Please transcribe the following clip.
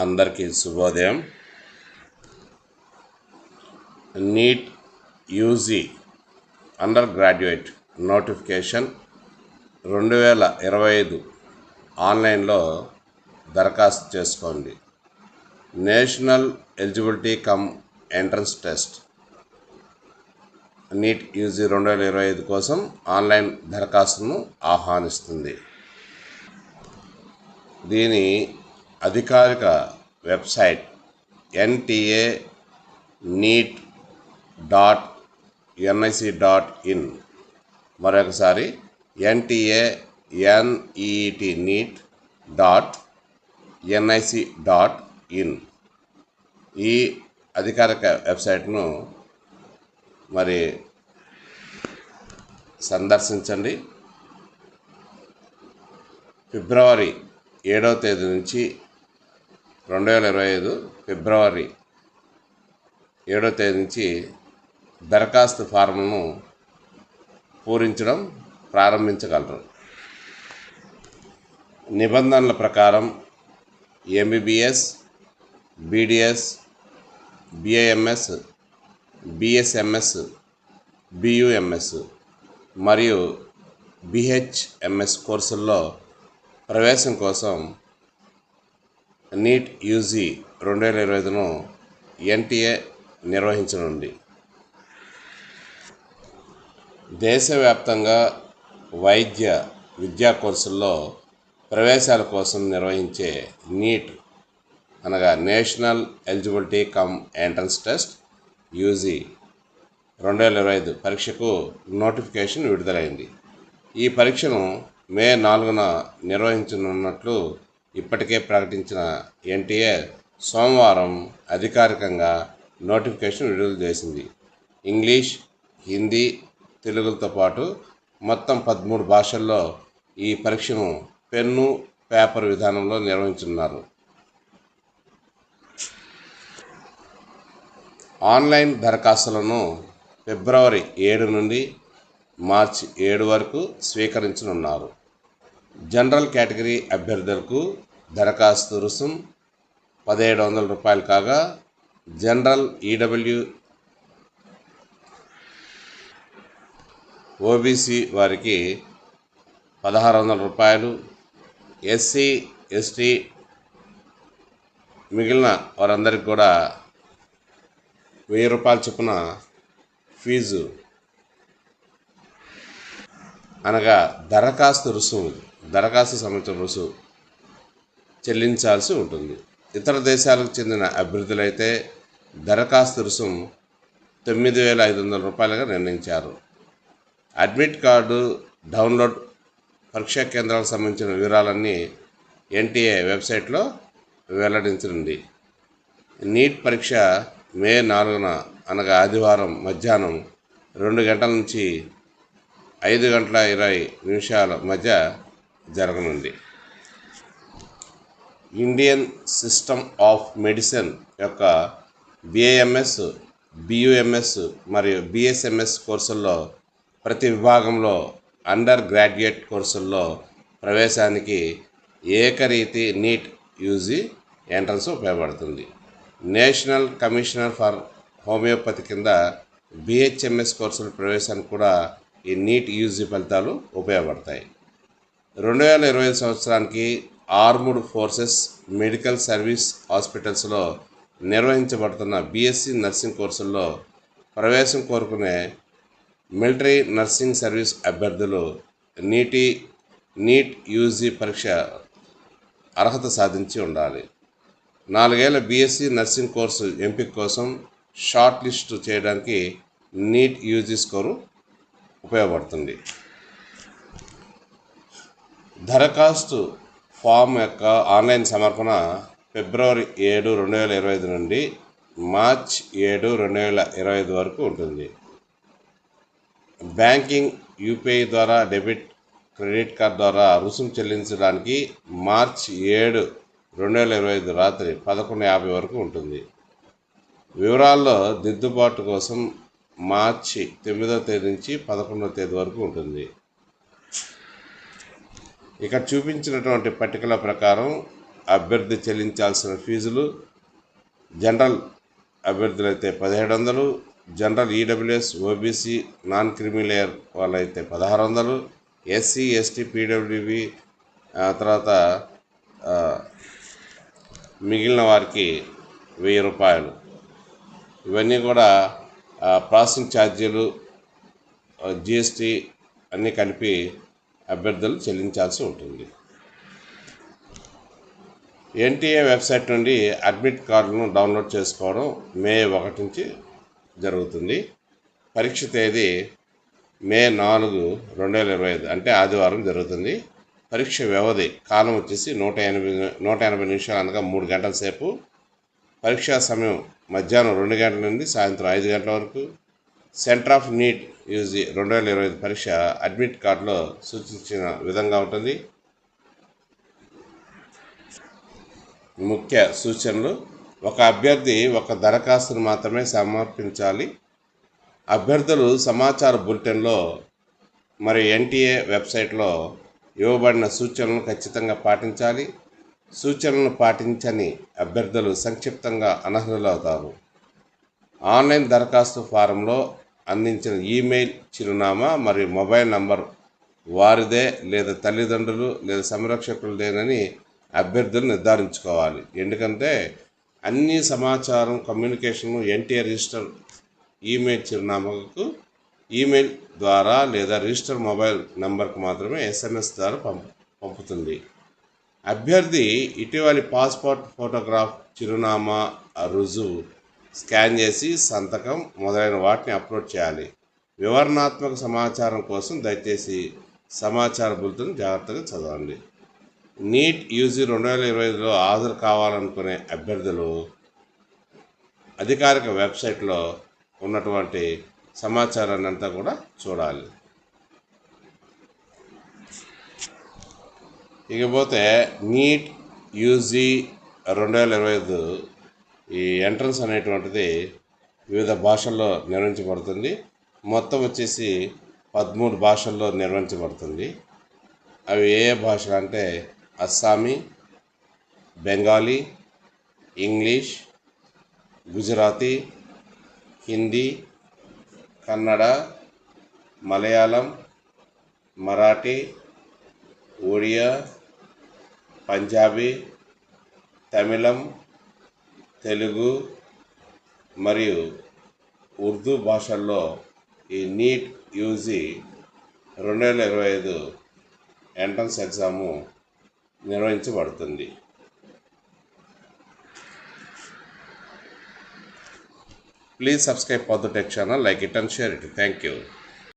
అందరికీ శుభోదయం. NEET UG under graduate notification 2025 ఆన్లైన్లో దరఖాస్తు చేసుకోండి. National eligibility cum entrance test NEET UG 2025 కోసం ఆన్లైన్ దరఖాస్తును ఆహ్వానిస్తుంది. దీని అధికారిక వెబ్సైట్ nta.neet.nic.in. మరొకసారి nta.neet.nic.in. ఈ అధికారిక వెబ్సైట్ను మరి సందర్శించండి. ఫిబ్రవరి 7వ తేదీ నుంచి 2025 ఫిబ్రవరి 7వ తేదీ నుంచి దరఖాస్తు ఫారంను పూరించడం ప్రారంభించగలరు. నిబంధనల ప్రకారం ఎంబీబీఎస్, బీడీఎస్, బీఐఎంఎస్, బీఎస్ఎంఎస్, బీయూఎంఎస్ మరియు బీహెచ్ఎంఎస్ కోర్సుల్లో ప్రవేశం కోసం నీట్ యూజీ 2025ను ఎన్టీఏ నిర్వహించనుంది. దేశవ్యాప్తంగా వైద్య విద్యా కోర్సుల్లో ప్రవేశాల కోసం నిర్వహించే నీట్ అనగా national eligibility cum entrance test UG 2025 పరీక్షకు నోటిఫికేషన్ విడుదలైంది. ఈ పరీక్షను మే 4న నిర్వహించనున్నట్లు ఇప్పటికే ప్రకటించిన ఎన్టీఏ సోమవారం అధికారికంగా నోటిఫికేషన్ విడుదల చేసింది. ఇంగ్లీష్, హిందీ, తెలుగులతో పాటు మొత్తం 13 భాషల్లో ఈ పరీక్షను పెన్ను, పేపర్ విధానంలో నిర్వహించనున్నారు. ఆన్లైన్ దరఖాస్తులను ఫిబ్రవరి 7 నుండి మార్చి 7 వరకు స్వీకరించనున్నారు. జనరల్ కేటగిరీ అభ్యర్థులకు దరఖాస్తు రుసుం రూ. 1700 కాగా జనరల్ ఈడబ్ల్యూ ఓబీసీ వారికి రూ. 1600, ఎస్సీ ఎస్టీ మిగిలిన వారందరికీ కూడా రూ. 1000 చొప్పున ఫీజు అనగా దరఖాస్తు సంబంధించిన రుసుము చెల్లించాల్సి ఉంటుంది. ఇతర దేశాలకు చెందిన అభ్యర్థులైతే దరఖాస్తు రుసుం రూ. 9500గా నిర్ణయించారు. అడ్మిట్ కార్డు డౌన్లోడ్, పరీక్షా కేంద్రాలకు సంబంధించిన వివరాలన్నీ ఎన్టీఏ వెబ్సైట్లో వెల్లడించనుంది. నీట్ పరీక్ష మే 4న అనగా ఆదివారం మధ్యాహ్నం 2 గంటల నుంచి 5:20 మధ్య జరగనుంది. ఇండియన్ సిస్టమ్ ఆఫ్ మెడిసిన్ యొక్క బీఐఎంఎస్, బీయూఎంఎస్ మరియు బీఎస్ఎంఎస్ కోర్సుల్లో ప్రతి విభాగంలో అండర్ గ్రాడ్యుయేట్ కోర్సుల్లో ప్రవేశానికి ఏకరీతి నీట్ యూజీ ఎంట్రన్స్ ఉపయోగపడుతుంది. నేషనల్ కమిషనర్ ఫర్ హోమియోపతి కింద బీహెచ్ఎంఎస్ కోర్సుల ప్రవేశానికి కూడా ఈ నీట్ యూజీ ఫలితాలు ఉపయోగపడతాయి. 2025 సంవత్సరానికి ఆర్మ్డ్ ఫోర్సెస్ మెడికల్ సర్వీస్ హాస్పిటల్స్లో నిర్వహించబడుతున్న బీఎస్సీ నర్సింగ్ కోర్సుల్లో ప్రవేశం కోరుకునే మిలిటరీ నర్సింగ్ సర్వీస్ అభ్యర్థులు నీట్ యూజీ పరీక్ష అర్హత సాధించి ఉండాలి. 4 ఏళ్ల బీఎస్సీ నర్సింగ్ కోర్సు ఎంపిక కోసం షార్ట్ లిస్ట్ చేయడానికి నీట్ యూజీ స్కోరు ఉపయోగపడుతుంది. దరఖాస్తు ఫామ్ యొక్క ఆన్లైన్ సమర్పణ ఫిబ్రవరి 7, 2025 నుండి మార్చి 7, 2025 వరకు ఉంటుంది. బ్యాంకింగ్, యూపీఐ ద్వారా డెబిట్, క్రెడిట్ కార్డ్ ద్వారా రుసుము చెల్లించడానికి మార్చి 7, 2025 రాత్రి 11:50 వరకు ఉంటుంది. వివరాల్లో దిద్దుబాటు కోసం మార్చి 9వ తేదీ నుంచి 11వ తేదీ వరకు ఉంటుంది. ఇక్కడ చూపించినటువంటి పట్టికల ప్రకారం అభ్యర్థి చెల్లించాల్సిన ఫీజులు: జనరల్ అభ్యర్థులైతే 1700, general EWS, OBC, non creamy layer వాళ్ళైతే 1600, ఎస్సీ, ఎస్టీ, పీడబ్ల్యూబీ, తర్వాత మిగిలిన వారికి 1000 రూపాయలు. ఇవన్నీ కూడా ప్రాసెసింగ్ ఛార్జీలు, జిఎస్టీ అన్నీ కలిపి అభ్యర్థులు చెల్లించాల్సి ఉంటుంది. ఎన్టీఏ వెబ్సైట్ నుండి అడ్మిట్ కార్డులను డౌన్లోడ్ చేసుకోవడం మే 1 నుంచి జరుగుతుంది. పరీక్ష తేదీ మే 4, 2025 అంటే ఆదివారం జరుగుతుంది. పరీక్ష వ్యవధి కాలం వచ్చేసి 180 నిమిషాలు, అనగా 3 గంటల సేపు. పరీక్షా సమయం మధ్యాహ్నం 2 గంటల నుండి సాయంత్రం 5 గంటల వరకు. సెంటర్ ఆఫ్ నీట్ యూజీ 2025 పరీక్ష అడ్మిట్ కార్డులో సూచించిన విధంగా ఉంటుంది. ముఖ్య సూచనలు: ఒక అభ్యర్థి ఒక దరఖాస్తును మాత్రమే సమర్పించాలి. అభ్యర్థులు సమాచార బులెటిన్లో మరియు ఎన్టీఏ వెబ్సైట్లో ఇవ్వబడిన సూచనలను ఖచ్చితంగా పాటించాలి. సూచనలను పాటించని అభ్యర్థులు సంక్షిప్తంగా అనర్హులవుతారు. ఆన్లైన్ దరఖాస్తు ఫారంలో అందించిన ఈమెయిల్ చిరునామా మరియు మొబైల్ నంబర్ వారిదే లేదా తల్లిదండ్రులు లేదా సంరక్షకులదేనని అభ్యర్థులు నిర్ధారించుకోవాలి. ఎందుకంటే అన్ని సమాచారం, కమ్యూనికేషన్ ఎన్టీఏ రిజిస్టర్ ఈమెయిల్ చిరునామాకు ఈమెయిల్ ద్వారా లేదా రిజిస్టర్ మొబైల్ నంబర్కు మాత్రమే SMS ద్వారా పంపుతుంది. అభ్యర్థి ఇటీవలి పాస్పోర్ట్ ఫోటోగ్రాఫ్, చిరునామా రుజువు స్కాన్ చేసి సంతకం మొదలైన వాటిని అప్లోడ్ చేయాలి. వివరణాత్మక సమాచారం కోసం దయచేసి సమాచార బులెటిన్ జాగ్రత్తగా చదవండి. నీట్ యూజీ 2025లో హాజరు కావాలనుకునే అభ్యర్థులు అధికారిక వెబ్సైట్లో ఉన్నటువంటి సమాచారాన్ని అంతా కూడా చూడాలి. ఇకపోతే నీట్ యూజీ 2025 ఈ ఎంట్రన్స్ అనేటువంటిది వివిధ భాషల్లో నిర్వహించబడుతుంది. మొత్తం వచ్చేసి 13 భాషల్లో నిర్వహించబడుతుంది. అవి ఏ భాషలు అంటే అస్సామీ, బెంగాలీ, ఇంగ్లీష్, గుజరాతీ, హిందీ, కన్నడ, మలయాళం, మరాఠీ, ఒడియా, పంజాబీ, తమిళం, తెలుగు మరియు ఉర్దూ భాషల్లో ఈ నీట్ యూజీ 2025 ఎంట్రన్స్ ఎగ్జాము నిర్వహించబడుతుంది. Please subscribe for the Tech channel, like it and share it. Thank you.